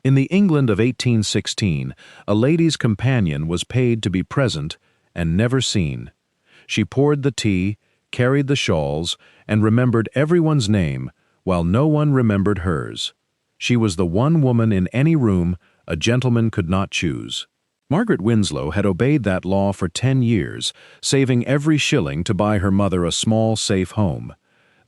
In the England of 1816, a lady's companion was paid to be present and never seen. She poured the tea, carried the shawls, and remembered everyone's name, while no one remembered hers. She was the one woman in any room a gentleman could not choose. Margaret Winslow had obeyed that law for 10 years, saving every shilling to buy her mother a small, safe home.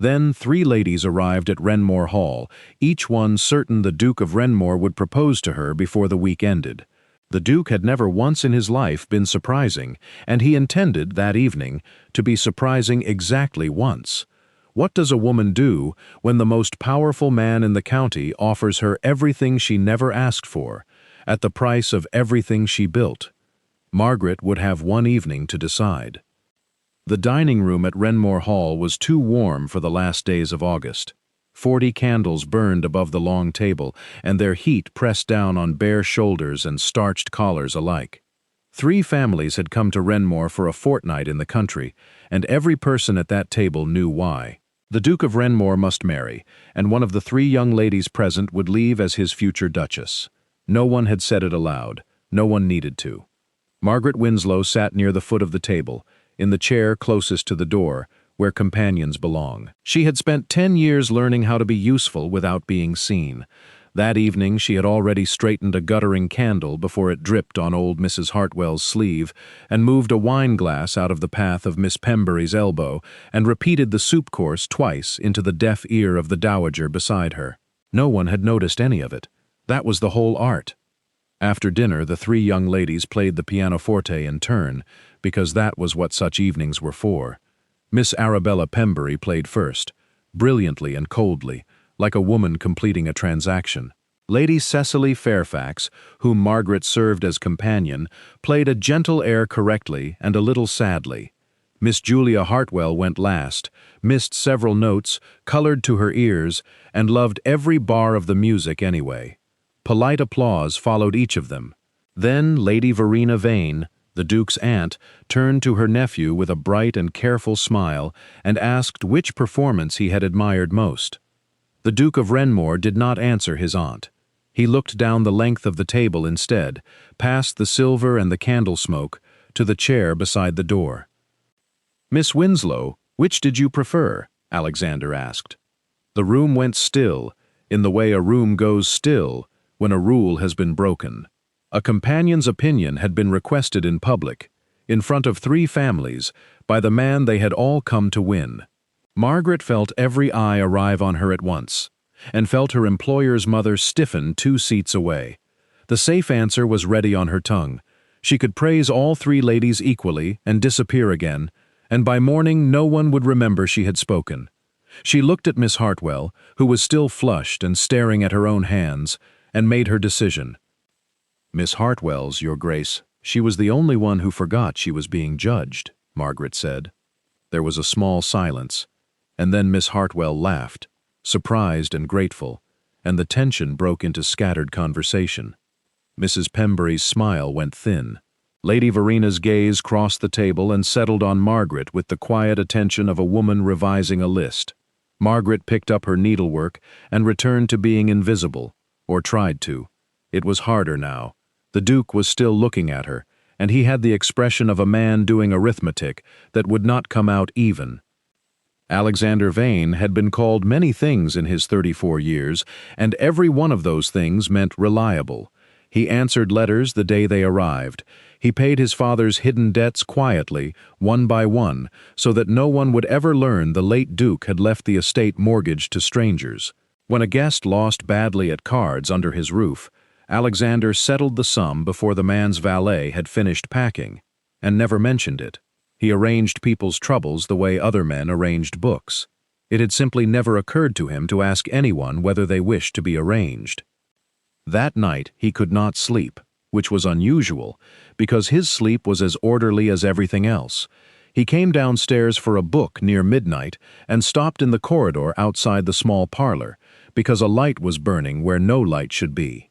Then 3 ladies arrived at Wrenmore Hall, each one certain the Duke of Wrenmore would propose to her before the week ended. The Duke had never once in his life been surprising, and he intended, that evening, to be surprising exactly once. What does a woman do when the most powerful man in the county offers her everything she never asked for, at the price of everything she built? Margaret would have one evening to decide. The dining room at Wrenmore Hall was too warm for the last days of August. 40 candles burned above the long table, and their heat pressed down on bare shoulders and starched collars alike. 3 families had come to Wrenmore for a fortnight in the country, and every person at that table knew why. The Duke of Wrenmore must marry, and one of the 3 young ladies present would leave as his future duchess. No one had said it aloud. No one needed to. Margaret Winslow sat near the foot of the table, in the chair closest to the door, where companions belong. She had spent 10 years learning how to be useful without being seen. That evening she had already straightened a guttering candle before it dripped on old Mrs. Hartwell's sleeve, and moved a wine glass out of the path of Miss Pembury's elbow, and repeated the soup course twice into the deaf ear of the dowager beside her. No one had noticed any of it. That was the whole art. After dinner, the 3 young ladies played the pianoforte in turn, because that was what such evenings were for. Miss Arabella Pembury played first, brilliantly and coldly, like a woman completing a transaction. Lady Cecily Fairfax, whom Margaret served as companion, played a gentle air correctly and a little sadly. Miss Julia Hartwell went last, missed several notes, colored to her ears, and loved every bar of the music anyway. Polite applause followed each of them. Then Lady Verena Vane, the Duke's aunt, turned to her nephew with a bright and careful smile and asked which performance he had admired most. The Duke of Wrenmore did not answer his aunt. He looked down the length of the table instead, past the silver and the candle smoke, to the chair beside the door. "Miss Winslow, which did you prefer?" Alexander asked. The room went still, in the way a room goes still when a rule has been broken. A companion's opinion had been requested in public, in front of 3 families, by the man they had all come to win. Margaret felt every eye arrive on her at once, and felt her employer's mother stiffen 2 seats away. The safe answer was ready on her tongue. She could praise all 3 ladies equally and disappear again, and by morning no one would remember she had spoken. She looked at Miss Hartwell, who was still flushed and staring at her own hands, and made her decision. "Miss Hartwell's, Your Grace. She was the only one who forgot she was being judged," Margaret said. There was a small silence, and then Miss Hartwell laughed, surprised and grateful, and the tension broke into scattered conversation. Mrs. Pembury's smile went thin. Lady Verena's gaze crossed the table and settled on Margaret with the quiet attention of a woman revising a list. Margaret picked up her needlework and returned to being invisible, or tried to. It was harder now. The Duke was still looking at her, and he had the expression of a man doing arithmetic that would not come out even. Alexander Vane had been called many things in his 34 years, and every one of those things meant reliable. He answered letters the day they arrived. He paid his father's hidden debts quietly, one by one, so that no one would ever learn the late Duke had left the estate mortgaged to strangers. When a guest lost badly at cards under his roof, Alexander settled the sum before the man's valet had finished packing, and never mentioned it. He arranged people's troubles the way other men arranged books. It had simply never occurred to him to ask anyone whether they wished to be arranged. That night he could not sleep, which was unusual, because his sleep was as orderly as everything else. He came downstairs for a book near midnight and stopped in the corridor outside the small parlor, because a light was burning where no light should be.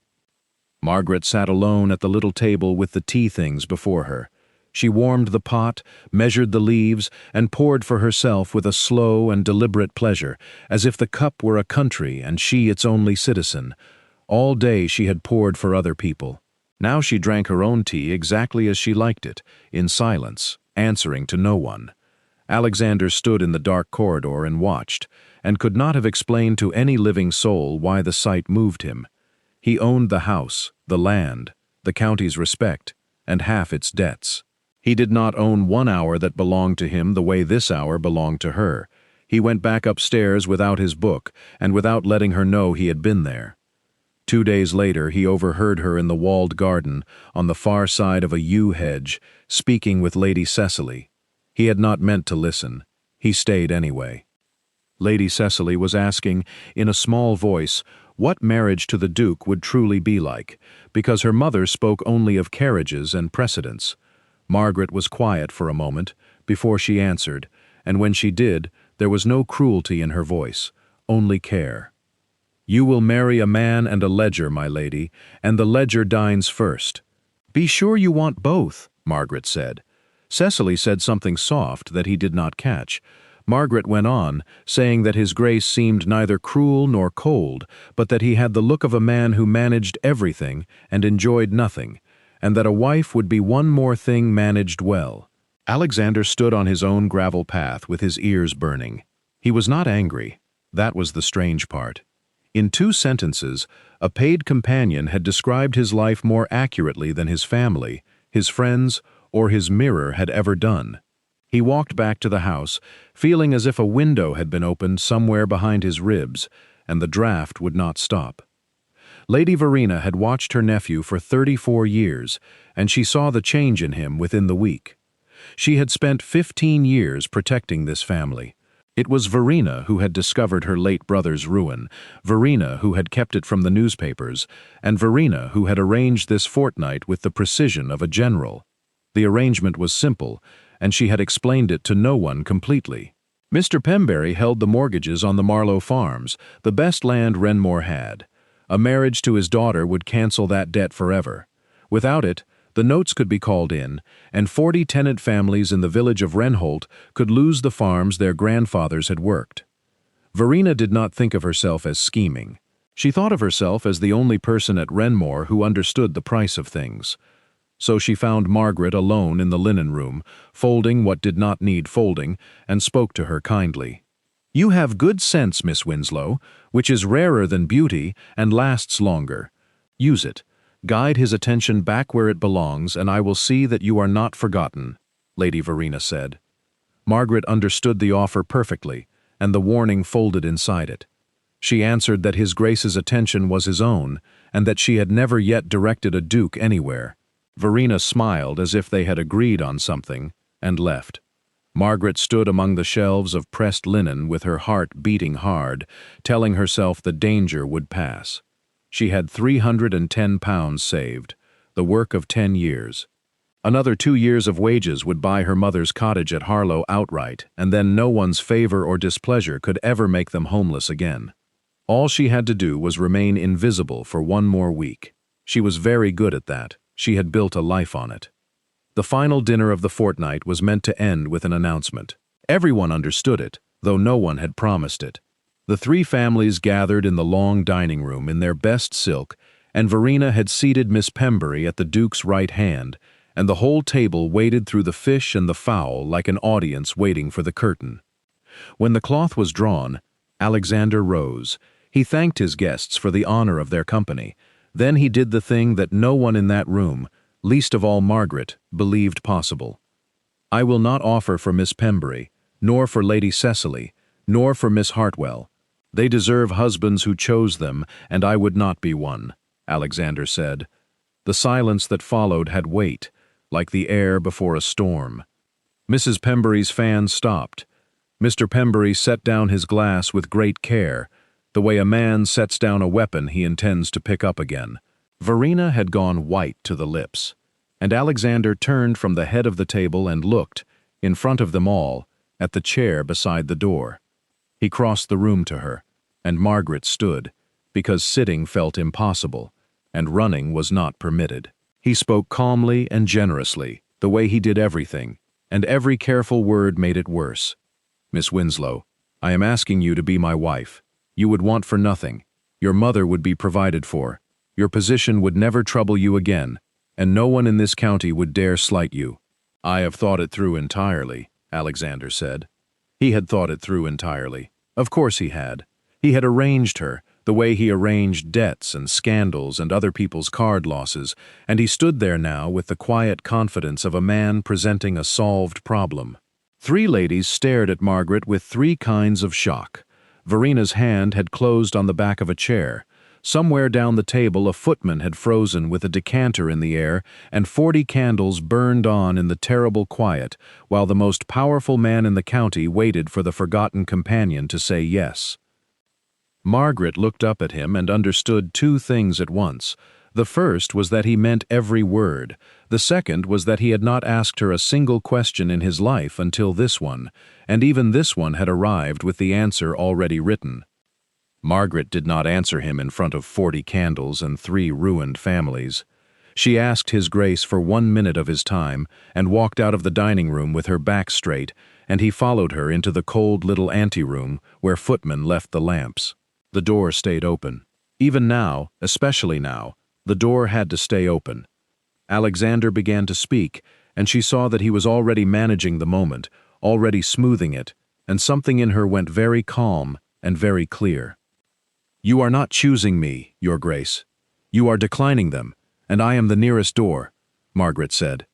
Margaret sat alone at the little table with the tea things before her. She warmed the pot, measured the leaves, and poured for herself with a slow and deliberate pleasure, as if the cup were a country and she its only citizen. All day she had poured for other people. Now she drank her own tea exactly as she liked it, in silence, answering to no one. Alexander stood in the dark corridor and watched, and could not have explained to any living soul why the sight moved him. He owned the house, the land, the county's respect, and half its debts. He did not own 1 hour that belonged to him the way this hour belonged to her. He went back upstairs without his book, and without letting her know he had been there. 2 days later he overheard her in the walled garden, on the far side of a yew hedge, speaking with Lady Cecily. He had not meant to listen. He stayed anyway. Lady Cecily was asking, in a small voice, what marriage to the Duke would truly be like, because her mother spoke only of carriages and precedents. Margaret was quiet for a moment, before she answered, and when she did, there was no cruelty in her voice, only care. "You will marry a man and a ledger, my lady, and the ledger dines first." "Be sure you want both," Margaret said. Cecily said something soft that he did not catch. Margaret went on, saying that his grace seemed neither cruel nor cold, but that he had the look of a man who managed everything and enjoyed nothing, and that a wife would be one more thing managed well. Alexander stood on his own gravel path with his ears burning. He was not angry. That was the strange part. In 2 sentences, a paid companion had described his life more accurately than his family, his friends, or his mirror had ever done. He walked back to the house, feeling as if a window had been opened somewhere behind his ribs, and the draft would not stop. Lady Verena had watched her nephew for 34 years, and she saw the change in him within the week. She had spent 15 years protecting this family. It was Verena who had discovered her late brother's ruin, Verena who had kept it from the newspapers, and Verena who had arranged this fortnight with the precision of a general. The arrangement was simple, and she had explained it to no one completely. Mr. Pemberry held the mortgages on the Marlowe farms, the best land Wrenmore had. A marriage to his daughter would cancel that debt forever. Without it, the notes could be called in, and 40 tenant families in the village of Wrenholt could lose the farms their grandfathers had worked. Verena did not think of herself as scheming. She thought of herself as the only person at Wrenmore who understood the price of things. So she found Margaret alone in the linen room, folding what did not need folding, and spoke to her kindly. "You have good sense, Miss Winslow, which is rarer than beauty and lasts longer. Use it. Guide his attention back where it belongs, and I will see that you are not forgotten," Lady Verena said. Margaret understood the offer perfectly, and the warning folded inside it. She answered that his Grace's attention was his own, and that she had never yet directed a duke anywhere. Verena smiled as if they had agreed on something, and left. Margaret stood among the shelves of pressed linen with her heart beating hard, telling herself the danger would pass. She had £310 saved, the work of 10 years. Another 2 years of wages would buy her mother's cottage at Harlow outright, and then no one's favor or displeasure could ever make them homeless again. All she had to do was remain invisible for 1 more week. She was very good at that. She had built a life on it. The final dinner of the fortnight was meant to end with an announcement. Everyone understood it, though no one had promised it. The 3 families gathered in the long dining room in their best silk, and Verena had seated Miss Pemberry at the Duke's right hand, and the whole table waded through the fish and the fowl like an audience waiting for the curtain. When the cloth was drawn, Alexander rose. He thanked his guests for the honor of their company. Then he did the thing that no one in that room, least of all Margaret, believed possible. "I will not offer for Miss Pemberry, nor for Lady Cecily, nor for Miss Hartwell. They deserve husbands who chose them, and I would not be one," Alexander said. The silence that followed had weight, like the air before a storm. Mrs. Pemberry's fan stopped. Mr. Pemberry set down his glass with great care, the way a man sets down a weapon he intends to pick up again. Verena had gone white to the lips, and Alexander turned from the head of the table and looked, in front of them all, at the chair beside the door. He crossed the room to her, and Margaret stood, because sitting felt impossible, and running was not permitted. He spoke calmly and generously, the way he did everything, and every careful word made it worse. "Miss Winslow, I am asking you to be my wife. You would want for nothing. Your mother would be provided for. Your position would never trouble you again, and no one in this county would dare slight you." "I have thought it through entirely," Alexander said. He had thought it through entirely. Of course he had. He had arranged her, the way he arranged debts and scandals and other people's card losses, and he stood there now with the quiet confidence of a man presenting a solved problem. Three ladies stared at Margaret with three kinds of shock. Verena's hand had closed on the back of a chair. Somewhere down the table a footman had frozen with a decanter in the air, and 40 candles burned on in the terrible quiet, while the most powerful man in the county waited for the forgotten companion to say yes. Margaret looked up at him and understood two things at once. The first was that he meant every word. The second was that he had not asked her a single question in his life until this one, and even this one had arrived with the answer already written. Margaret did not answer him in front of 40 candles and 3 ruined families. She asked His Grace for 1 minute of his time and walked out of the dining room with her back straight, and he followed her into the cold little anteroom where footmen left the lamps. The door stayed open. Even now, especially now, the door had to stay open. Alexander began to speak, and she saw that he was already managing the moment, already smoothing it, and something in her went very calm and very clear. "You are not choosing me, Your Grace. You are declining them, and I am the nearest door," Margaret said.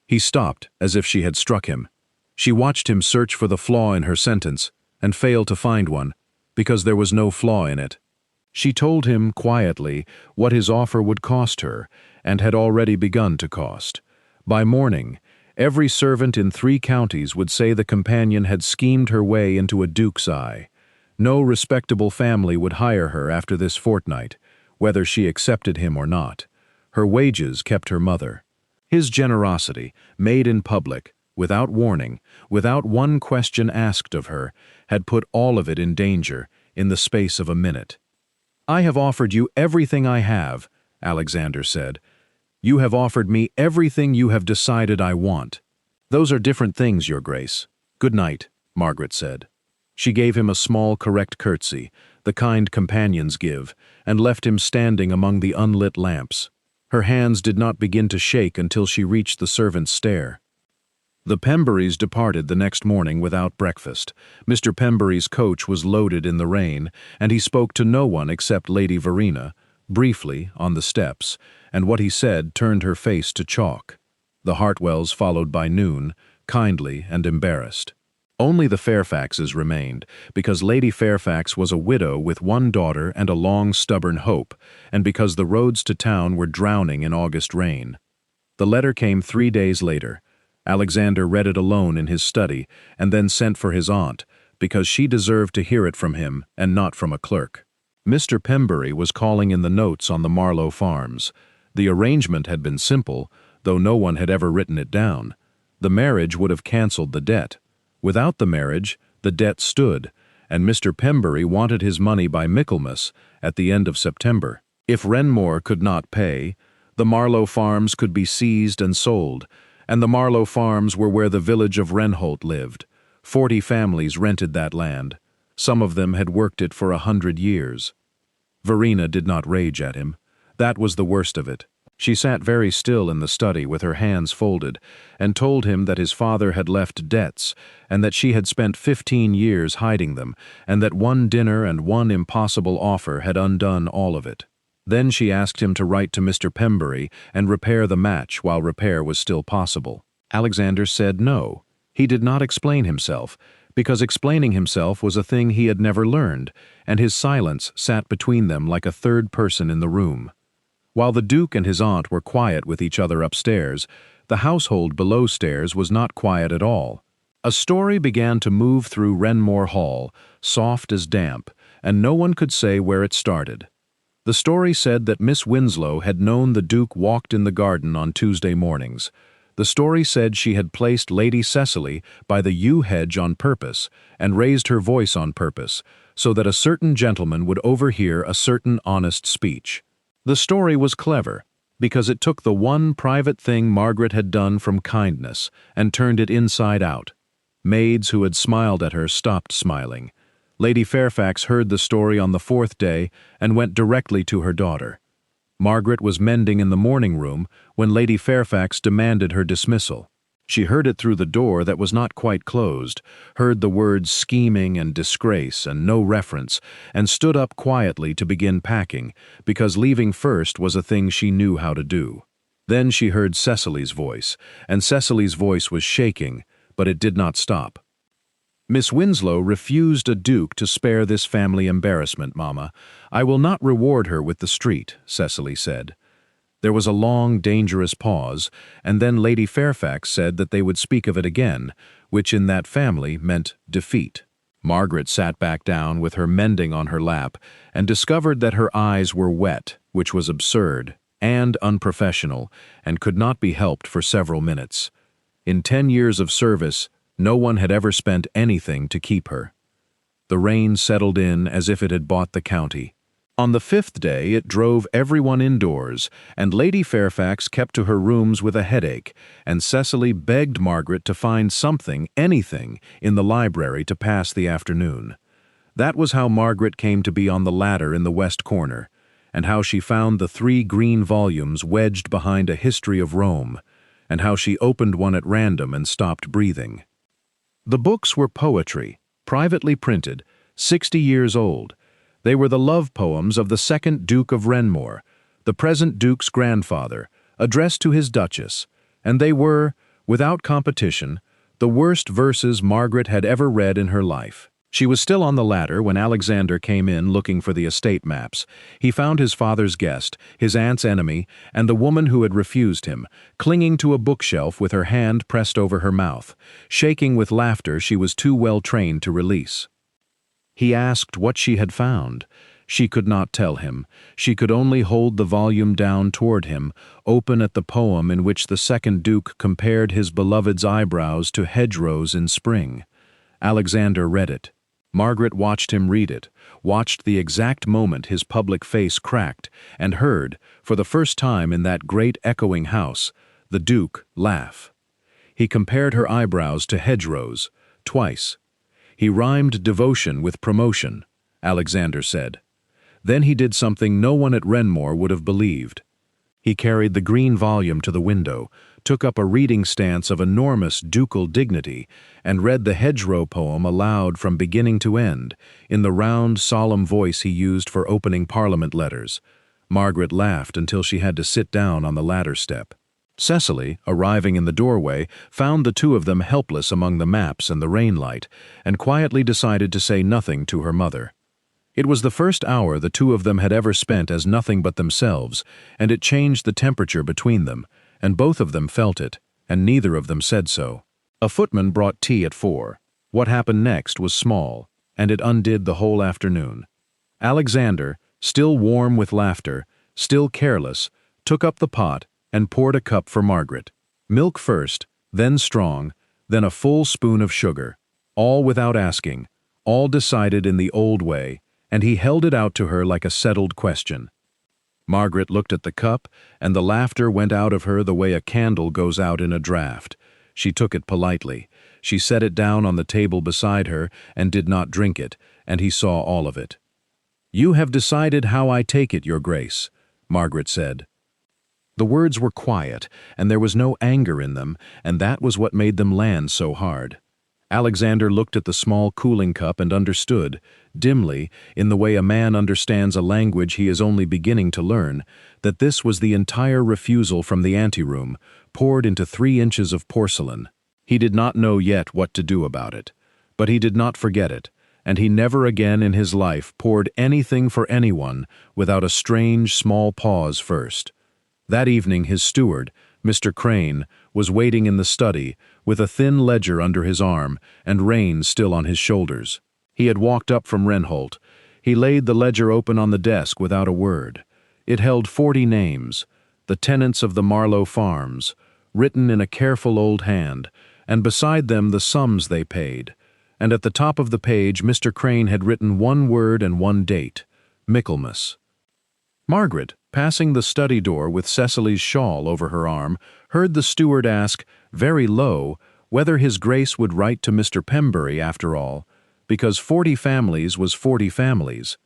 He stopped, as if she had struck him. She watched him search for the flaw in her sentence, and failed to find one, because there was no flaw in it. She told him, quietly, what his offer would cost her, and had already begun to cost. By morning, every servant in 3 counties would say the companion had schemed her way into a duke's eye. No respectable family would hire her after this fortnight, whether she accepted him or not. Her wages kept her mother. His generosity, made in public, without warning, without one question asked of her, had put all of it in danger in the space of a minute. "I have offered you everything I have," Alexander said. "You have offered me everything you have decided I want." "Those are different things, Your Grace. Good night," Margaret said. She gave him a small, correct curtsy, the kind companions give, and left him standing among the unlit lamps. Her hands did not begin to shake until she reached the servant's stair. The Pemberys departed the next morning without breakfast. Mr. Pembery's coach was loaded in the rain, and he spoke to no one except Lady Verena, briefly, on the steps, and what he said turned her face to chalk. The Hartwells followed by noon, kindly and embarrassed. Only the Fairfaxes remained, because Lady Fairfax was a widow with 1 daughter and a long, stubborn hope, and because the roads to town were drowning in August rain. The letter came 3 days later. Alexander read it alone in his study, and then sent for his aunt, because she deserved to hear it from him and not from a clerk. Mr. Pembury was calling in the notes on the Marlowe farms. The arrangement had been simple, though no one had ever written it down. The marriage would have cancelled the debt. Without the marriage, the debt stood, and Mr. Pembury wanted his money by Michaelmas at the end of September. If Wrenmore could not pay, the Marlowe farms could be seized and sold, and the Marlowe farms were where the village of Wrenholt lived. 40 families rented that land. Some of them had worked it for 100 years. Verena did not rage at him. That was the worst of it. She sat very still in the study with her hands folded, and told him that his father had left debts, and that she had spent 15 years hiding them, and that 1 dinner and 1 impossible offer had undone all of it. Then she asked him to write to Mr. Pembury and repair the match while repair was still possible. Alexander said no. He did not explain himself, because explaining himself was a thing he had never learned, and his silence sat between them like a third person in the room. While the Duke and his aunt were quiet with each other upstairs, the household below stairs was not quiet at all. A story began to move through Wrenmore Hall, soft as damp, and no one could say where it started. The story said that Miss Winslow had known the Duke walked in the garden on Tuesday mornings. The story said she had placed Lady Cecily by the yew hedge on purpose and raised her voice on purpose, so that a certain gentleman would overhear a certain honest speech. The story was clever, because it took the one private thing Margaret had done from kindness and turned it inside out. Maids who had smiled at her stopped smiling. Lady Fairfax heard the story on the fourth day and went directly to her daughter. Margaret was mending in the morning room when Lady Fairfax demanded her dismissal. She heard it through the door that was not quite closed, heard the words scheming and disgrace and no reference, and stood up quietly to begin packing, because leaving first was a thing she knew how to do. Then she heard Cecily's voice, and Cecily's voice was shaking, but it did not stop. "Miss Winslow refused a duke to spare this family embarrassment, Mamma. I will not reward her with the street," Cecily said. There was a long, dangerous pause, and then Lady Fairfax said that they would speak of it again, which in that family meant defeat. Margaret sat back down with her mending on her lap and discovered that her eyes were wet, which was absurd and unprofessional, and could not be helped for several minutes. In 10 years of service, no one had ever spent anything to keep her. The rain settled in as if it had bought the county. On the 5th day it drove everyone indoors, and Lady Fairfax kept to her rooms with a headache, and Cecily begged Margaret to find something, anything, in the library to pass the afternoon. That was how Margaret came to be on the ladder in the west corner, and how she found the 3 green volumes wedged behind a history of Rome, and how she opened one at random and stopped breathing. The books were poetry, privately printed, 60 years old. They were the love poems of the 2nd Duke of Wrenmore, the present Duke's grandfather, addressed to his Duchess, and they were, without competition, the worst verses Margaret had ever read in her life. She was still on the ladder when Alexander came in looking for the estate maps. He found his father's guest, his aunt's enemy, and the woman who had refused him, clinging to a bookshelf with her hand pressed over her mouth, shaking with laughter she was too well trained to release. He asked what she had found. She could not tell him. She could only hold the volume down toward him, open at the poem in which the 2nd Duke compared his beloved's eyebrows to hedgerows in spring. Alexander read it. Margaret watched him read it, watched the exact moment his public face cracked, and heard, for the first time in that great echoing house, the Duke laugh. He compared her eyebrows to hedgerows, twice. He rhymed devotion with promotion, Alexander said. Then he did something no one at Wrenmore would have believed. He carried the green volume to the window, took up a reading stance of enormous ducal dignity, and read the hedgerow poem aloud from beginning to end, in the round, solemn voice he used for opening Parliament letters. Margaret laughed until she had to sit down on the ladder step. Cecily, arriving in the doorway, found the 2 of them helpless among the maps and the rainlight, and quietly decided to say nothing to her mother. It was the first hour the 2 of them had ever spent as nothing but themselves, and it changed the temperature between them, and both of them felt it, and neither of them said so. A footman brought tea at 4. What happened next was small, and it undid the whole afternoon. Alexander, still warm with laughter, still careless, took up the pot and poured a cup for Margaret. Milk first, then strong, then a full spoon of sugar, all without asking, all decided in the old way, and he held it out to her like a settled question. Margaret looked at the cup, and the laughter went out of her the way a candle goes out in a draught. She took it politely. She set it down on the table beside her and did not drink it, and he saw all of it. "You have decided how I take it, Your Grace," Margaret said. The words were quiet, and there was no anger in them, and that was what made them land so hard. Alexander looked at the small cooling cup and understood, dimly, in the way a man understands a language he is only beginning to learn, that this was the entire refusal from the anteroom, poured into 3 inches of porcelain. He did not know yet what to do about it, but he did not forget it, and he never again in his life poured anything for anyone without a strange small pause first. That evening his steward, Mr. Crane, was waiting in the study, with a thin ledger under his arm and reins still on his shoulders. He had walked up from Wrenholt. He laid the ledger open on the desk without a word. It held 40 names, the tenants of the Marlow Farms, written in a careful old hand, and beside them the sums they paid, and at the top of the page Mr. Crane had written 1 word and 1 date, Michaelmas. Margaret, passing the study door with Cecily's shawl over her arm, heard the steward ask, very low, whether his Grace would write to Mr. Pembury after all. because 40 families was 40 families.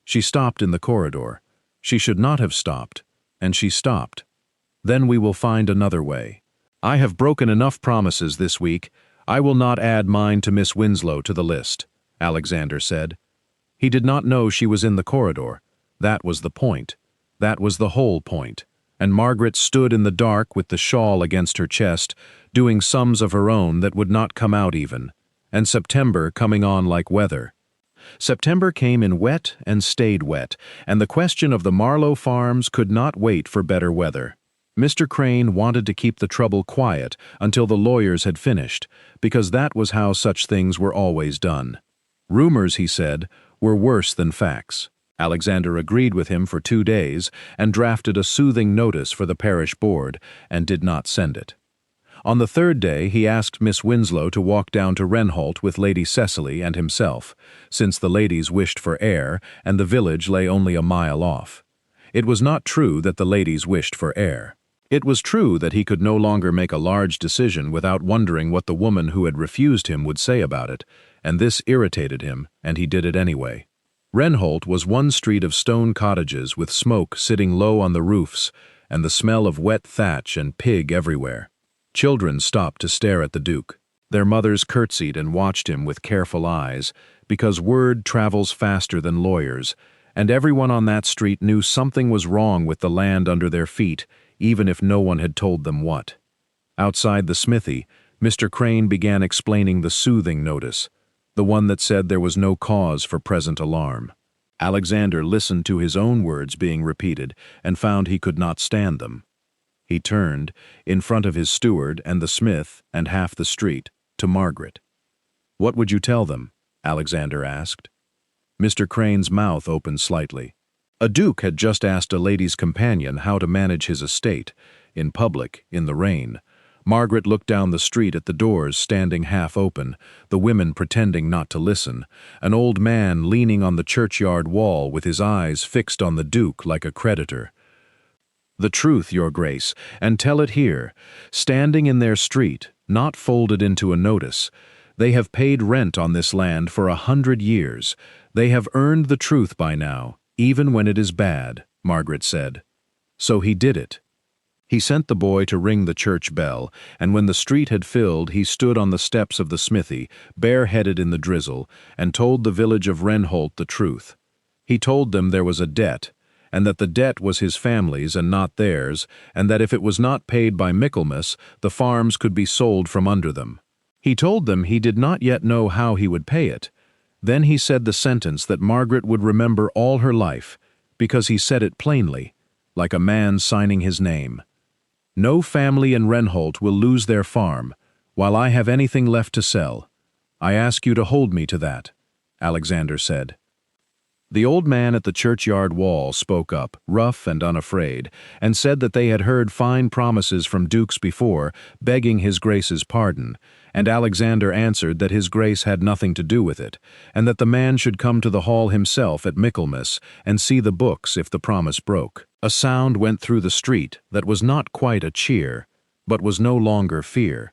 She stopped in the corridor. She should not have stopped, and she stopped. Then we will find another way. I have broken enough promises this week. I will not add mine to Miss Winslow to the list, Alexander said. He did not know she was in the corridor. That was the point. That was the whole point. And Margaret stood in the dark with the shawl against her chest, doing sums of her own that would not come out even, and September coming on like weather. September came in wet and stayed wet, and the question of the Marlowe farms could not wait for better weather. Mr. Crane wanted to keep the trouble quiet until the lawyers had finished, because that was how such things were always done. Rumors, he said, were worse than facts. Alexander agreed with him for 2 days and drafted a soothing notice for the parish board and did not send it. On the 3rd day he asked Miss Winslow to walk down to Wrenholt with Lady Cecily and himself, since the ladies wished for air and the village lay only a mile off. It was not true that the ladies wished for air. It was true that he could no longer make a large decision without wondering what the woman who had refused him would say about it, and this irritated him, and he did it anyway. Wrenholt was one street of stone cottages with smoke sitting low on the roofs and the smell of wet thatch and pig everywhere. Children stopped to stare at the Duke. Their mothers curtsied and watched him with careful eyes, because word travels faster than lawyers, and everyone on that street knew something was wrong with the land under their feet, even if no one had told them what. Outside the smithy, Mr. Crane began explaining the soothing notice, the one that said there was no cause for present alarm. Alexander listened to his own words being repeated and found he could not stand them. He turned, in front of his steward and the smith and half the street, to Margaret. "What would you tell them?" Alexander asked. Mr. Crane's mouth opened slightly. A duke had just asked a lady's companion how to manage his estate, in public, in the rain. Margaret looked down the street at the doors standing half open, the women pretending not to listen, an old man leaning on the churchyard wall with his eyes fixed on the Duke like a creditor. "The truth, your grace, and tell it here, standing in their street, not folded into a notice. They have paid rent on this land for 100 years. They have earned the truth by now, even when it is bad," Margaret said. So he did it. He sent the boy to ring the church bell, and when the street had filled, he stood on the steps of the smithy, bareheaded in the drizzle, and told the village of Wrenholt the truth. He told them there was a debt, and that the debt was his family's and not theirs, and that if it was not paid by Michaelmas, the farms could be sold from under them. He told them he did not yet know how he would pay it. Then he said the sentence that Margaret would remember all her life, because he said it plainly, like a man signing his name. "No family in Wrenholt will lose their farm, while I have anything left to sell. I ask you to hold me to that," Alexander said. The old man at the churchyard wall spoke up, rough and unafraid, and said that they had heard fine promises from dukes before, begging his grace's pardon, and Alexander answered that his grace had nothing to do with it, and that the man should come to the hall himself at Michaelmas and see the books if the promise broke. A sound went through the street that was not quite a cheer, but was no longer fear.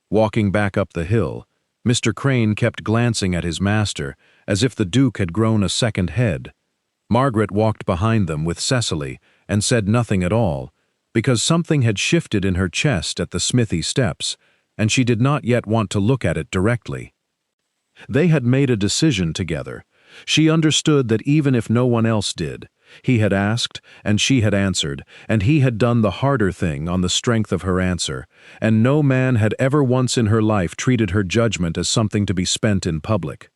Walking back up the hill, Mr. Crane kept glancing at his master, as if the Duke had grown a second head. Margaret walked behind them with Cecily and said nothing at all, because something had shifted in her chest at the smithy steps, and she did not yet want to look at it directly. They had made a decision together. She understood that even if no one else did, he had asked, and she had answered, and he had done the harder thing on the strength of her answer, and no man had ever once in her life treated her judgment as something to be spent in public.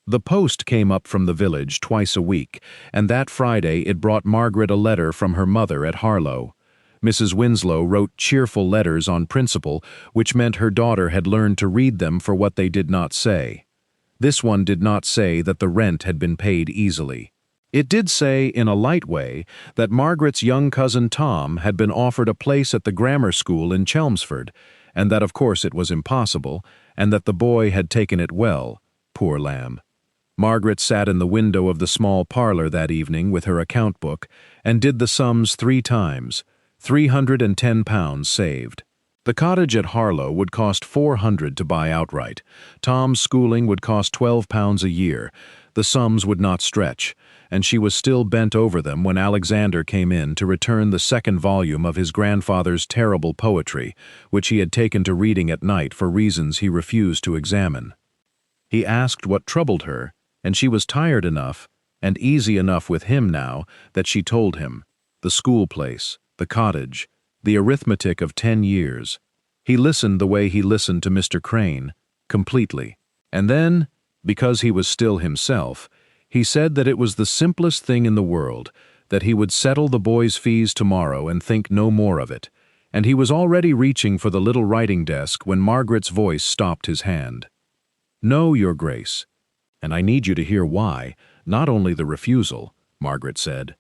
The post came up from the village twice a week, and that Friday it brought Margaret a letter from her mother at Harlow. Mrs. Winslow wrote cheerful letters on principle, which meant her daughter had learned to read them for what they did not say. This one did not say that the rent had been paid easily. It did say, in a light way, that Margaret's young cousin Tom had been offered a place at the grammar school in Chelmsford, and that of course it was impossible, and that the boy had taken it well, poor lamb. Margaret sat in the window of the small parlor that evening with her account book, and did the sums 3 times, £310 saved. The cottage at Harlow would cost £400 to buy outright. Tom's schooling would cost £12 a year. The sums would not stretch, and she was still bent over them when Alexander came in to return the second volume of his grandfather's terrible poetry, which he had taken to reading at night for reasons he refused to examine. He asked what troubled her, and she was tired enough, and easy enough with him now, that she told him. The school place, the cottage, the arithmetic of 10 years. He listened the way he listened to Mr. Crane, completely. And then, because he was still himself, he said that it was the simplest thing in the world, that he would settle the boys' fees tomorrow and think no more of it, and he was already reaching for the little writing desk when Margaret's voice stopped his hand. "No, Your Grace, and I need you to hear why, not only the refusal," Margaret said.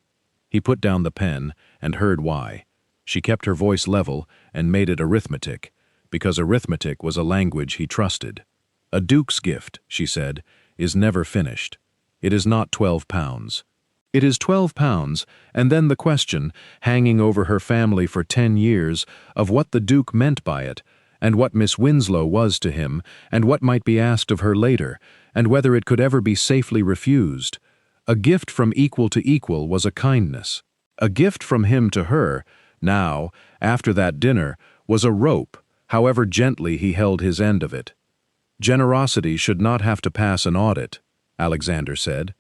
He put down the pen and heard why. She kept her voice level and made it arithmetic, because arithmetic was a language he trusted. "A duke's gift," she said, "is never finished. It is not £12. It is £12, and then the question, hanging over her family for 10 years, of what the duke meant by it, and what Miss Winslow was to him, and what might be asked of her later, and whether it could ever be safely refused. A gift from equal to equal was a kindness. A gift from him to her, now, after that dinner, was a rope, however gently he held his end of it. Generosity should not have to pass an audit, Alexander said.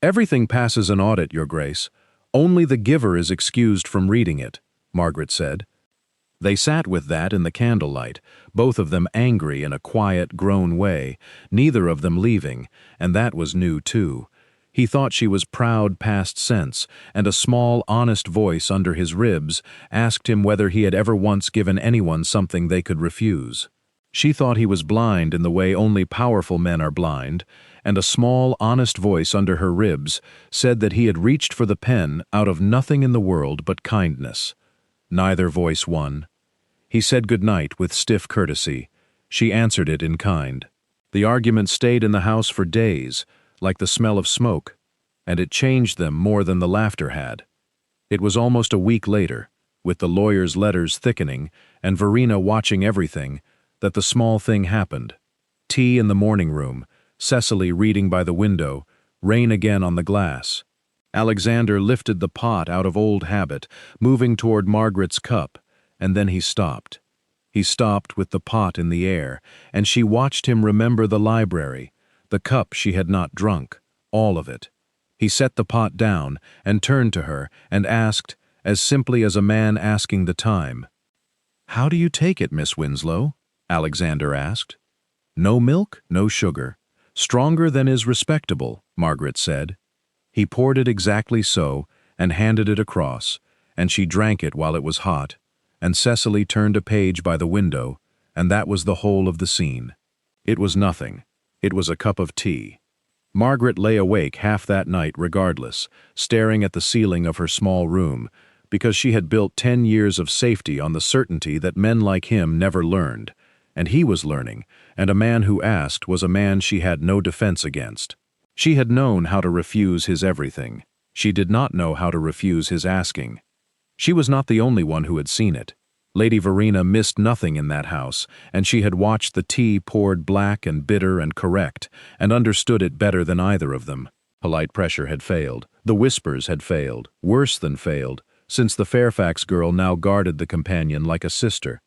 "Everything passes an audit, Your Grace. Only the giver is excused from reading it," Margaret said. They sat with that in the candlelight, both of them angry in a quiet, grown way, neither of them leaving, and that was new too. He thought she was proud past sense, and a small, honest voice under his ribs asked him whether he had ever once given anyone something they could refuse. She thought he was blind in the way only powerful men are blind, and a small, honest voice under her ribs said that he had reached for the pen out of nothing in the world but kindness. Neither voice won. He said good night with stiff courtesy. She answered it in kind. The argument stayed in the house for days, like the smell of smoke, and it changed them more than the laughter had. It was almost a week later, with the lawyer's letters thickening and Verena watching everything, that the small thing happened. Tea in the morning room, Cecily reading by the window, rain again on the glass. Alexander lifted the pot out of old habit, moving toward Margaret's cup, and then he stopped. He stopped with the pot in the air, and she watched him remember the library, the cup she had not drunk, all of it. He set the pot down and turned to her and asked, as simply as a man asking the time, "How do you take it, Miss Winslow?" Alexander asked. "No milk, no sugar. Stronger than is respectable," Margaret said. He poured it exactly so and handed it across, and she drank it while it was hot, and Cecily turned a page by the window, and that was the whole of the scene. It was nothing. It was a cup of tea. Margaret lay awake half that night regardless, staring at the ceiling of her small room, because she had built 10 years of safety on the certainty that men like him never learned, and he was learning, and a man who asked was a man she had no defense against. She had known how to refuse his everything. She did not know how to refuse his asking. She was not the only one who had seen it. Lady Verena missed nothing in that house, and she had watched the tea poured black and bitter and correct, and understood it better than either of them. Polite pressure had failed. The whispers had failed, worse than failed, since the Fairfax girl now guarded the companion like a sister.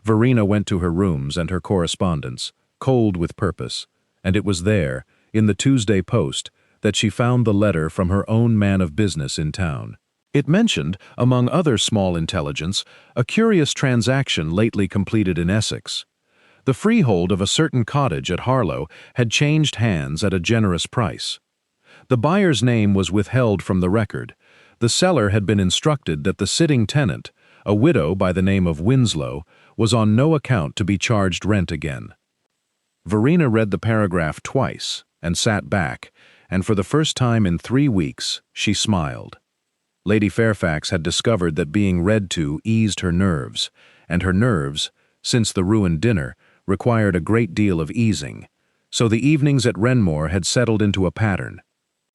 Verena went to her rooms and her correspondence, cold with purpose, and it was there, in the Tuesday Post, that she found the letter from her own man of business in town. It mentioned, among other small intelligence, a curious transaction lately completed in Essex. The freehold of a certain cottage at Harlow had changed hands at a generous price. The buyer's name was withheld from the record. The seller had been instructed that the sitting tenant, a widow by the name of Winslow, was on no account to be charged rent again. Verena read the paragraph twice and sat back, and for the first time in 3 weeks she smiled. Lady Fairfax had discovered that being read to eased her nerves, and her nerves, since the ruined dinner, required a great deal of easing, so the evenings at Wrenmore had settled into a pattern.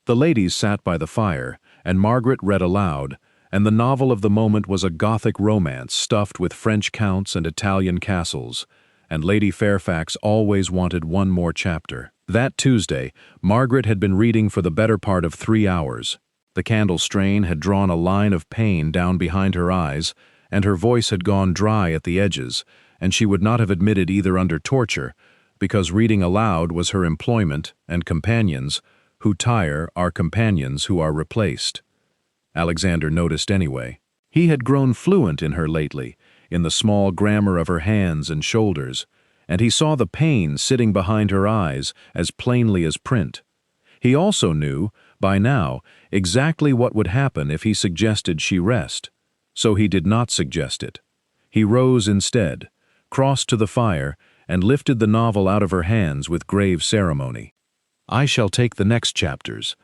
The ladies sat by the fire, and Margaret read aloud, and the novel of the moment was a Gothic romance stuffed with French counts and Italian castles, and Lady Fairfax always wanted one more chapter. That Tuesday, Margaret had been reading for the better part of 3 hours. The candle strain had drawn a line of pain down behind her eyes, and her voice had gone dry at the edges, and she would not have admitted either under torture, because reading aloud was her employment, and companions who tire are companions who are replaced. Alexander noticed anyway. He had grown fluent in her lately, in the small grammar of her hands and shoulders, and he saw the pain sitting behind her eyes as plainly as print. He also knew, by now, exactly what would happen if he suggested she rest, so he did not suggest it. He rose instead, crossed to the fire, and lifted the novel out of her hands with grave ceremony. "I shall take the next chapters.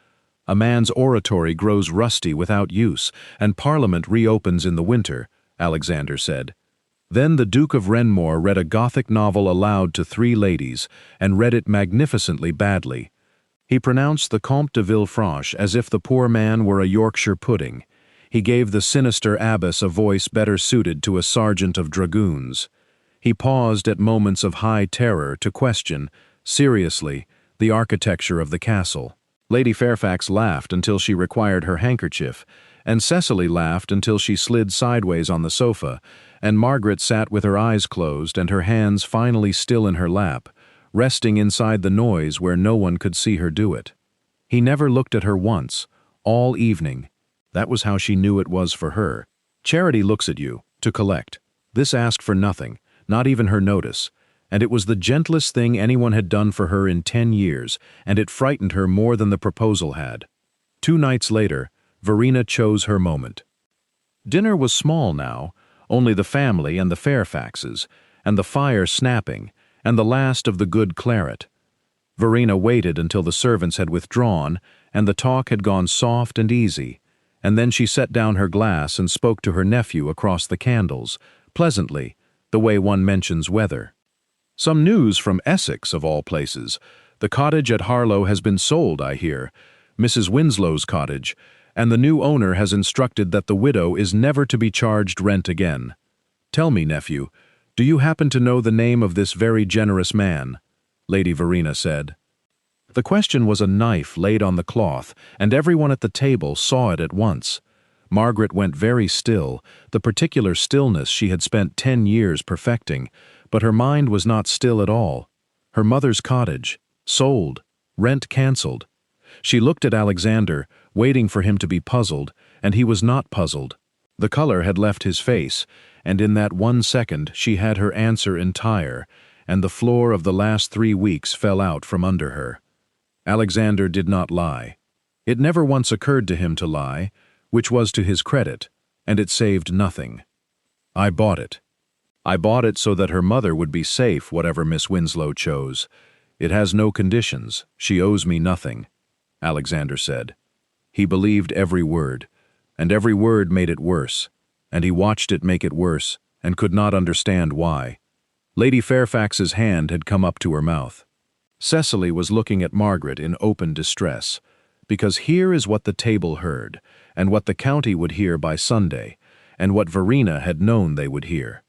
A man's oratory grows rusty without use, and Parliament reopens in the winter," Alexander said. Then the Duke of Wrenmore read a Gothic novel aloud to 3 ladies, and read it magnificently badly. He pronounced the Comte de Villefranche as if the poor man were a Yorkshire pudding. He gave the sinister abbess a voice better suited to a sergeant of dragoons. He paused at moments of high terror to question, seriously, the architecture of the castle. Lady Fairfax laughed until she required her handkerchief, and Cecily laughed until she slid sideways on the sofa, and Margaret sat with her eyes closed and her hands finally still in her lap, resting inside the noise where no one could see her do it. He never looked at her once, all evening. That was how she knew it was for her. Charity looks at you, to collect. This asked for nothing, not even her notice, and it was the gentlest thing anyone had done for her in 10 years, and it frightened her more than the proposal had. 2 nights later, Verena chose her moment. Dinner was small now, only the family and the Fairfaxes, and the fire snapping, and the last of the good claret. Verena waited until the servants had withdrawn, and the talk had gone soft and easy, and then she set down her glass and spoke to her nephew across the candles, pleasantly, the way one mentions weather. "Some news from Essex, of all places. The cottage at Harlow has been sold, I hear, Mrs. Winslow's cottage, and the new owner has instructed that the widow is never to be charged rent again. Tell me, nephew, do you happen to know the name of this very generous man?" Lady Verena said. The question was a knife laid on the cloth, and everyone at the table saw it at once. Margaret went very still, the particular stillness she had spent 10 years perfecting, but her mind was not still at all. Her mother's cottage, sold, rent cancelled. She looked at Alexander, waiting for him to be puzzled, and he was not puzzled. The color had left his face, and in that 1 second she had her answer entire, and the floor of the last 3 weeks fell out from under her. Alexander did not lie. It never once occurred to him to lie, which was to his credit, and it saved nothing. "I bought it. I bought it so that her mother would be safe, whatever Miss Winslow chose. It has no conditions. She owes me nothing," Alexander said. He believed every word, and every word made it worse, and he watched it make it worse, and could not understand why. Lady Fairfax's hand had come up to her mouth. Cecily was looking at Margaret in open distress, because here is what the table heard, and what the county would hear by Sunday, and what Verena had known they would hear.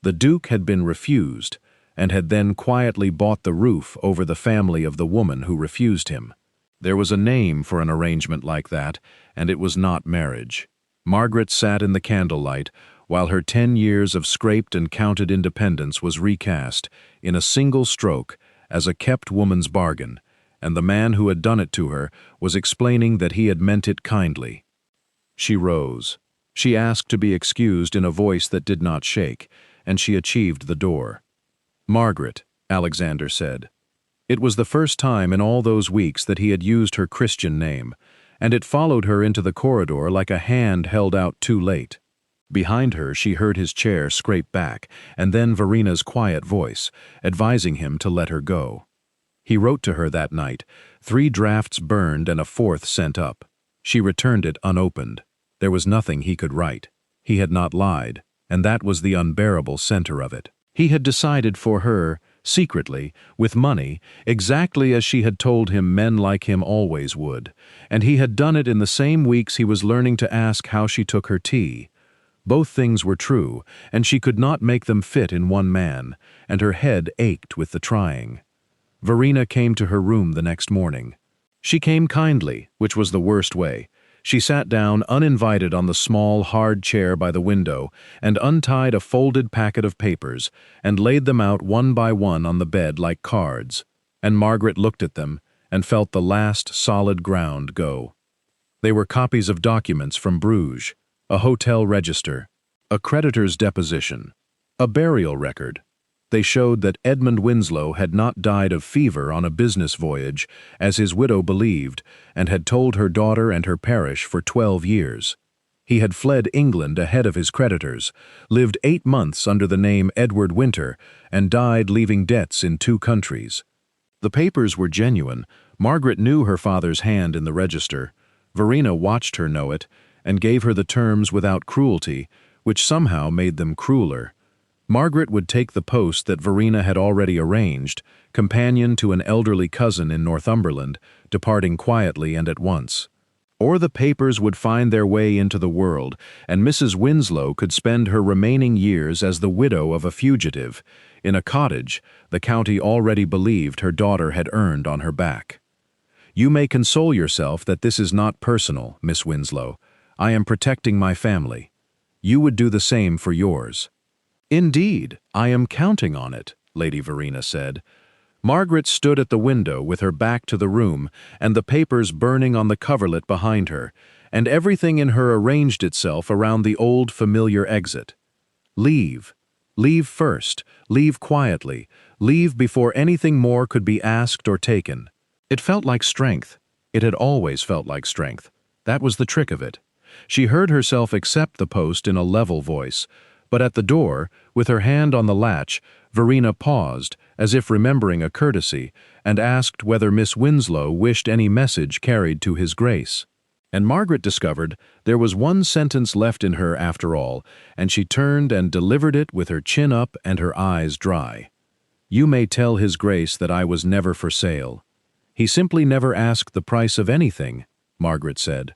The Duke had been refused, and had then quietly bought the roof over the family of the woman who refused him. There was a name for an arrangement like that, and it was not marriage. Margaret sat in the candlelight, while her 10 years of scraped and counted independence was recast, in a single stroke, as a kept woman's bargain, and the man who had done it to her was explaining that he had meant it kindly. She rose. She asked to be excused in a voice that did not shake, and she achieved the door. "Margaret," Alexander said. It was the first time in all those weeks that he had used her Christian name, and it followed her into the corridor like a hand held out too late. Behind her she heard his chair scrape back, and then Verena's quiet voice, advising him to let her go. He wrote to her that night, 3 drafts burned and a 4th sent up. She returned it unopened. There was nothing he could write. He had not lied, and that was the unbearable center of it. He had decided for her secretly, with money, exactly as she had told him men like him always would, and he had done it in the same weeks he was learning to ask how she took her tea. Both things were true, and she could not make them fit in one man, and her head ached with the trying. Verena came to her room the next morning. She came kindly, which was the worst way. She sat down uninvited on the small, hard chair by the window and untied a folded packet of papers and laid them out one by one on the bed like cards, and Margaret looked at them and felt the last solid ground go. They were copies of documents from Bruges, a hotel register, a creditor's deposition, a burial record. They showed that Edmund Winslow had not died of fever on a business voyage, as his widow believed, and had told her daughter and her parish for 12 years. He had fled England ahead of his creditors, lived 8 months under the name Edward Winter, and died leaving debts in 2 countries. The papers were genuine. Margaret knew her father's hand in the register. Verena watched her know it, and gave her the terms without cruelty, which somehow made them crueler. Margaret would take the post that Verena had already arranged, companion to an elderly cousin in Northumberland, departing quietly and at once. Or the papers would find their way into the world, and Mrs. Winslow could spend her remaining years as the widow of a fugitive, in a cottage the county already believed her daughter had earned on her back. "You may console yourself that this is not personal, Miss Winslow. I am protecting my family. You would do the same for yours." "Indeed, I am counting on it," Lady Verena said. Margaret stood at the window with her back to the room and the papers burning on the coverlet behind her, and everything in her arranged itself around the old familiar exit. Leave. Leave first. Leave quietly. Leave before anything more could be asked or taken. It felt like strength. It had always felt like strength. That was the trick of it. She heard herself accept the post in a level voice, but at the door, with her hand on the latch, Verena paused, as if remembering a courtesy, and asked whether Miss Winslow wished any message carried to His Grace. And Margaret discovered there was one sentence left in her after all, and she turned and delivered it with her chin up and her eyes dry. "You may tell His Grace that I was never for sale. He simply never asked the price of anything," Margaret said.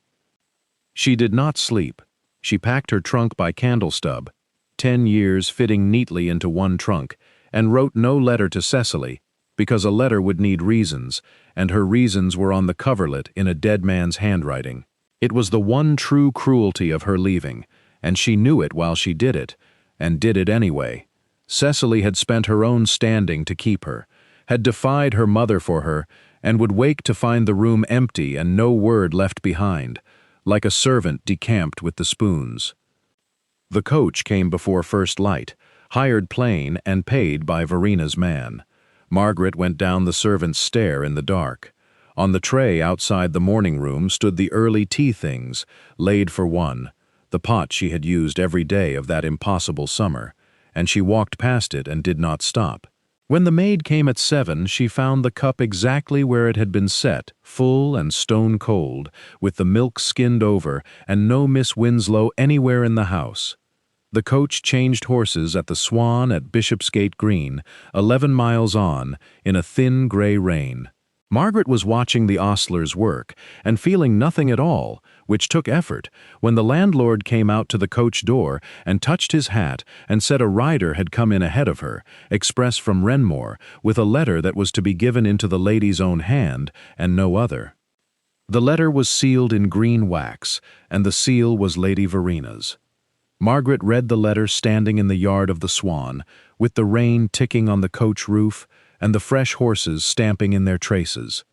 She did not sleep. She packed her trunk by candle stub, 10 years fitting neatly into one trunk, and wrote no letter to Cecily, because a letter would need reasons, and her reasons were on the coverlet in a dead man's handwriting. It was the one true cruelty of her leaving, and she knew it while she did it, and did it anyway. Cecily had spent her own standing to keep her, had defied her mother for her, and would wake to find the room empty and no word left behind, like a servant decamped with the spoons. The coach came before first light, hired plain and paid by Verena's man. Margaret went down the servant's stair in the dark. On the tray outside the morning room stood the early tea things, laid for one, the pot she had used every day of that impossible summer, and she walked past it and did not stop. When the maid came at 7, she found the cup exactly where it had been set, full and stone cold, with the milk skinned over, and no Miss Winslow anywhere in the house. The coach changed horses at the Swan at Bishopsgate Green, 11 miles on, in a thin grey rain. Margaret was watching the ostlers work, and feeling nothing at all, which took effort, when the landlord came out to the coach door and touched his hat and said a rider had come in ahead of her, express from Wrenmore, with a letter that was to be given into the lady's own hand, and no other. The letter was sealed in green wax, and the seal was Lady Verena's. Margaret read the letter standing in the yard of the Swan, with the rain ticking on the coach roof, and the fresh horses stamping in their traces.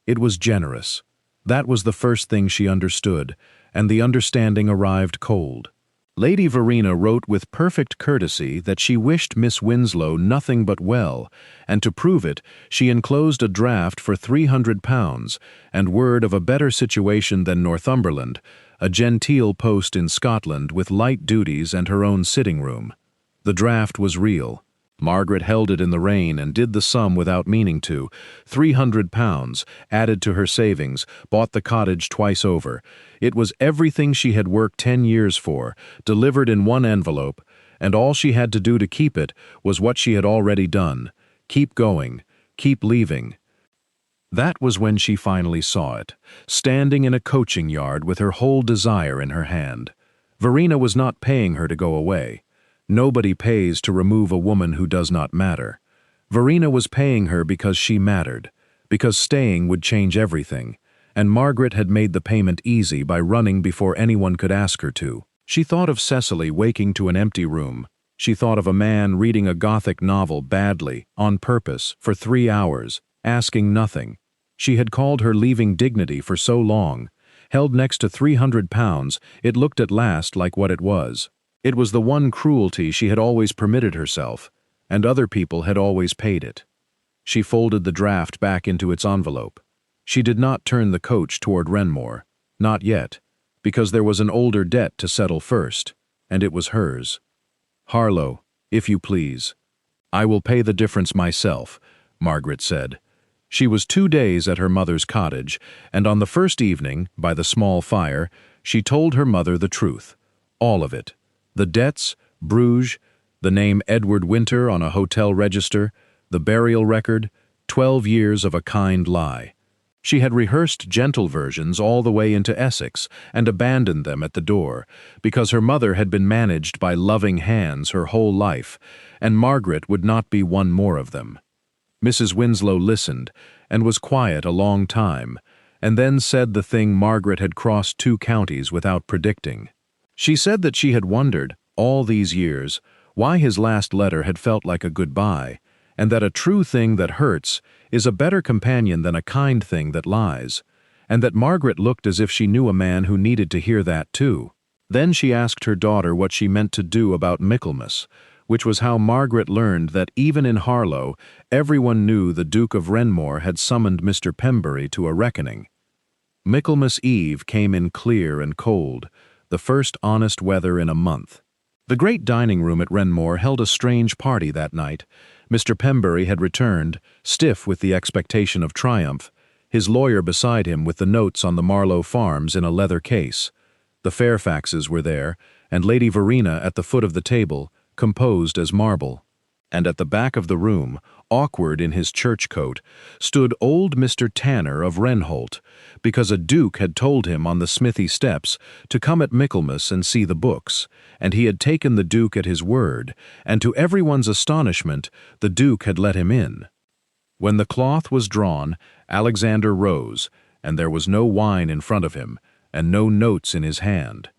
It was generous. That was the first thing she understood, and the understanding arrived cold. Lady Verena wrote with perfect courtesy that she wished Miss Winslow nothing but well, and to prove it, she enclosed a draft for £300, and word of a better situation than Northumberland, a genteel post in Scotland with light duties and her own sitting room. The draft was real. Margaret held it in the rain and did the sum without meaning to. £300, added to her savings, bought the cottage twice over. It was everything she had worked 10 years for, delivered in one envelope, and all she had to do to keep it was what she had already done, Keep going. Keep leaving. That was when she finally saw it, standing in a coaching yard with her whole desire in her hand. Verena was not paying her to go away. Nobody pays to remove a woman who does not matter. Verena was paying her because she mattered, because staying would change everything, and Margaret had made the payment easy by running before anyone could ask her to. She thought of Cecily waking to an empty room. She thought of a man reading a Gothic novel badly, on purpose, for 3 hours, asking nothing. She had called her leaving dignity for so long. Held next to £300, it looked at last like what it was. It was the one cruelty she had always permitted herself, and other people had always paid it. She folded the draft back into its envelope. She did not turn the coach toward Wrenmore, not yet, because there was an older debt to settle first, and it was hers. "Harlow, if you please." "I will pay the difference myself," Margaret said. She was 2 days at her mother's cottage, and on the first evening, by the small fire, she told her mother the truth. All of it. The debts, Bruges, the name Edward Winter on a hotel register, the burial record, 12 years of a kind lie. She had rehearsed gentle versions all the way into Essex and abandoned them at the door, because her mother had been managed by loving hands her whole life, and Margaret would not be one more of them. Mrs. Winslow listened, and was quiet a long time, and then said the thing Margaret had crossed 2 counties without predicting. She said that she had wondered, all these years, why his last letter had felt like a goodbye, and that a true thing that hurts is a better companion than a kind thing that lies, and that Margaret looked as if she knew a man who needed to hear that too. Then she asked her daughter what she meant to do about Michaelmas, which was how Margaret learned that even in Harlow, everyone knew the Duke of Wrenmore had summoned Mr. Pembury to a reckoning. Michaelmas Eve came in clear and cold, the first honest weather in a month. The great dining room at Wrenmore held a strange party that night. Mr. Pembury had returned, stiff with the expectation of triumph, his lawyer beside him with the notes on the Marlow farms in a leather case. The Fairfaxes were there, and Lady Verena at the foot of the table, composed as marble. And at the back of the room, awkward in his church coat, stood old Mr. Tanner of Wrenholt, because a duke had told him on the smithy steps to come at Michaelmas and see the books, and he had taken the duke at his word, and to everyone's astonishment, the duke had let him in. When the cloth was drawn, Alexander rose, and there was no wine in front of him, and no notes in his hand.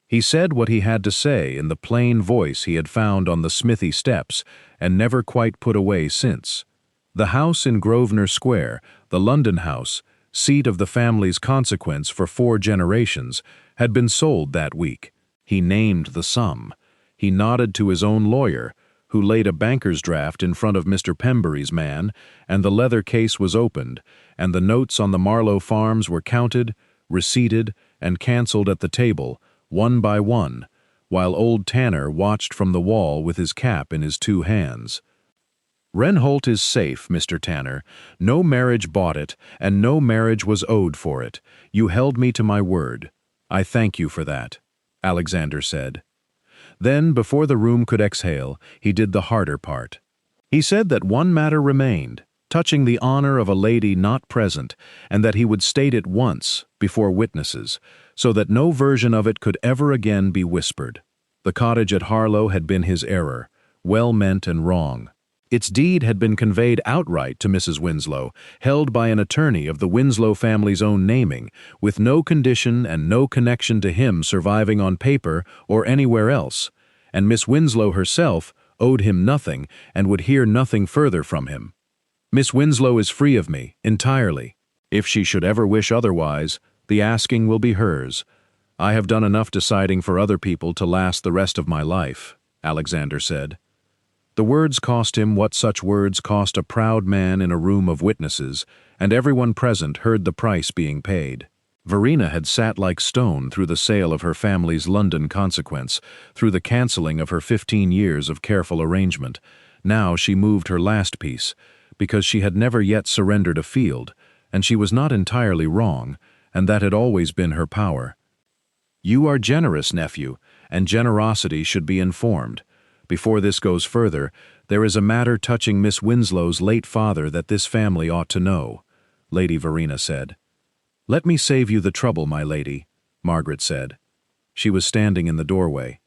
He said what he had to say in the plain voice he had found on the smithy steps and never quite put away since. The house in Grosvenor Square, the London house, seat of the family's consequence for 4 generations, had been sold that week. He named the sum. He nodded to his own lawyer, who laid a banker's draft in front of Mr. Pembury's man, and the leather case was opened, and the notes on the Marlow farms were counted, receipted, and cancelled at the table, one by one, while old Tanner watched from the wall with his cap in his 2 hands. "Wrenholt is safe, Mr. Tanner. No marriage bought it, and no marriage was owed for it. You held me to my word. I thank you for that," Alexander said. Then, before the room could exhale, he did the harder part. He said that one matter remained, touching the honor of a lady not present, and that he would state it once, before witnesses, so that no version of it could ever again be whispered. The cottage at Harlow had been his error, well meant and wrong. Its deed had been conveyed outright to Mrs. Winslow, held by an attorney of the Winslow family's own naming, with no condition and no connection to him surviving on paper or anywhere else, and Miss Winslow herself owed him nothing and would hear nothing further from him. "Miss Winslow is free of me, entirely. If she should ever wish otherwise, the asking will be hers. I have done enough deciding for other people to last the rest of my life," Alexander said. The words cost him what such words cost a proud man in a room of witnesses, and everyone present heard the price being paid. Verena had sat like stone through the sale of her family's London consequence, through the cancelling of her 15 years of careful arrangement. Now she moved her last piece, because she had never yet surrendered a field, and she was not entirely wrong, and that had always been her power. "You are generous, nephew, and generosity should be informed. Before this goes further, there is a matter touching Miss Winslow's late father that this family ought to know," Lady Verena said. "Let me save you the trouble, my lady," Margaret said. She was standing in the doorway.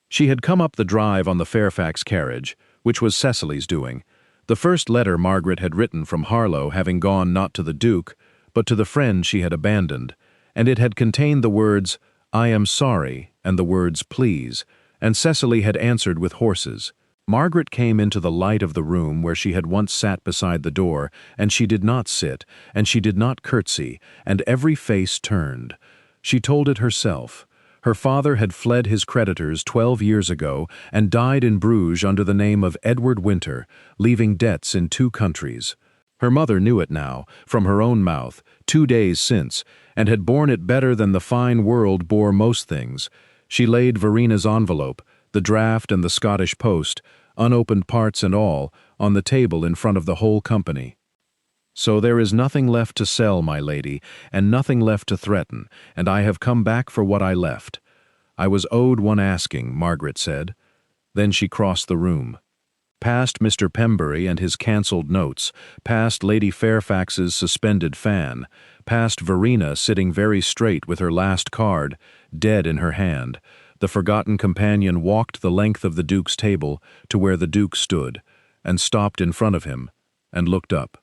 She had come up the drive on the Fairfax carriage, which was Cecily's doing, the first letter Margaret had written from Harlow having gone not to the Duke, but to the friend she had abandoned, and it had contained the words, "I am sorry," and the words, "please," and Cecily had answered with horses. Margaret came into the light of the room where she had once sat beside the door, and she did not sit, and she did not curtsy, and every face turned. She told it herself. Her father had fled his creditors 12 years ago and died in Bruges under the name of Edward Winter, leaving debts in 2 countries. Her mother knew it now, from her own mouth, 2 days since, and had borne it better than the fine world bore most things. She laid Verena's envelope, the draft and the Scottish post, unopened parts and all, on the table in front of the whole company. "So there is nothing left to sell, my lady, and nothing left to threaten, and I have come back for what I left. I was owed one asking," Margaret said. Then she crossed the room. Past Mr. Pembury and his cancelled notes, past Lady Fairfax's suspended fan, past Verena sitting very straight with her last card, dead in her hand, the forgotten companion walked the length of the Duke's table to where the Duke stood, and stopped in front of him, and looked up.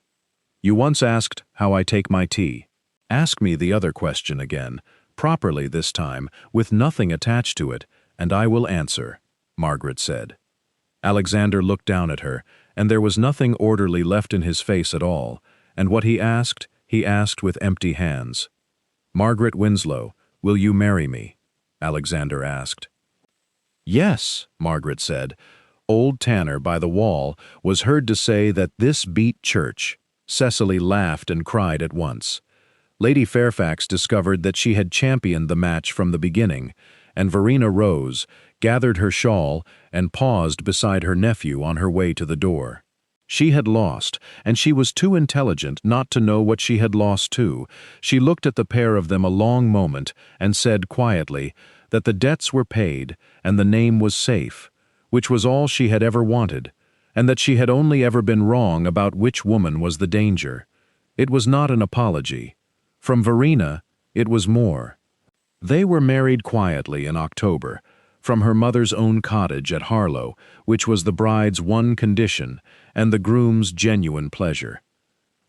"You once asked how I take my tea. Ask me the other question again, properly this time, with nothing attached to it, and I will answer," Margaret said. Alexander looked down at her, and there was nothing orderly left in his face at all, and what he asked with empty hands. "Margaret Winslow, will you marry me?" Alexander asked. "Yes," Margaret said. Old Tanner by the wall was heard to say that this beat church. Cecily laughed and cried at once. Lady Fairfax discovered that she had championed the match from the beginning, and Verena rose, gathered her shawl, and paused beside her nephew on her way to the door. She had lost, and she was too intelligent not to know what she had lost too. She looked at the pair of them a long moment and said quietly that the debts were paid and the name was safe, which was all she had ever wanted, and that she had only ever been wrong about which woman was the danger. It was not an apology. From Verena, it was more. They were married quietly in October, from her mother's own cottage at Harlow, which was the bride's one condition and the groom's genuine pleasure.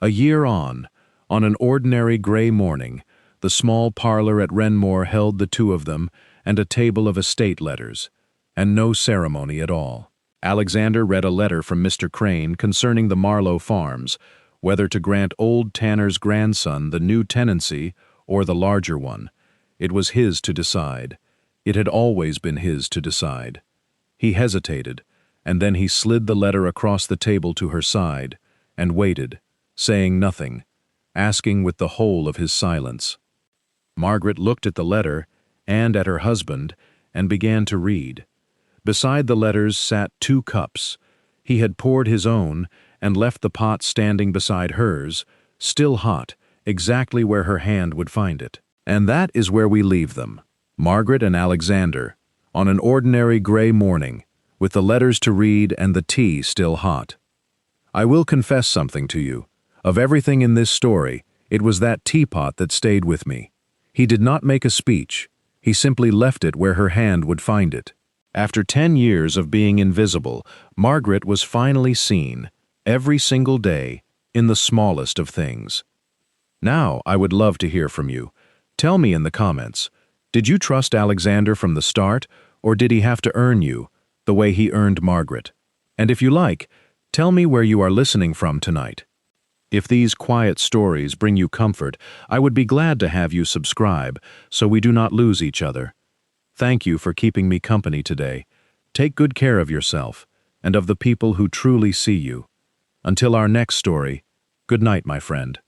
A year on an ordinary gray morning, the small parlor at Wrenmore held the 2 of them and a table of estate letters, and no ceremony at all. Alexander read a letter from Mr. Crane concerning the Marlow farms, whether to grant old Tanner's grandson the new tenancy or the larger one. It was his to decide. It had always been his to decide. He hesitated, and then he slid the letter across the table to her side, and waited, saying nothing, asking with the whole of his silence. Margaret looked at the letter and at her husband, and began to read. Beside the letters sat 2 cups. He had poured his own, and left the pot standing beside hers, still hot, exactly where her hand would find it. And that is where we leave them, Margaret and Alexander, on an ordinary gray morning, with the letters to read and the tea still hot. I will confess something to you. Of everything in this story, it was that teapot that stayed with me. He did not make a speech. He simply left it where her hand would find it. After 10 years of being invisible, Margaret was finally seen, every single day, in the smallest of things. Now I would love to hear from you. Tell me in the comments, did you trust Alexander from the start, or did he have to earn you, the way he earned Margaret? And if you like, tell me where you are listening from tonight. If these quiet stories bring you comfort, I would be glad to have you subscribe, so we do not lose each other. Thank you for keeping me company today. Take good care of yourself, and of the people who truly see you. Until our next story, good night, my friend.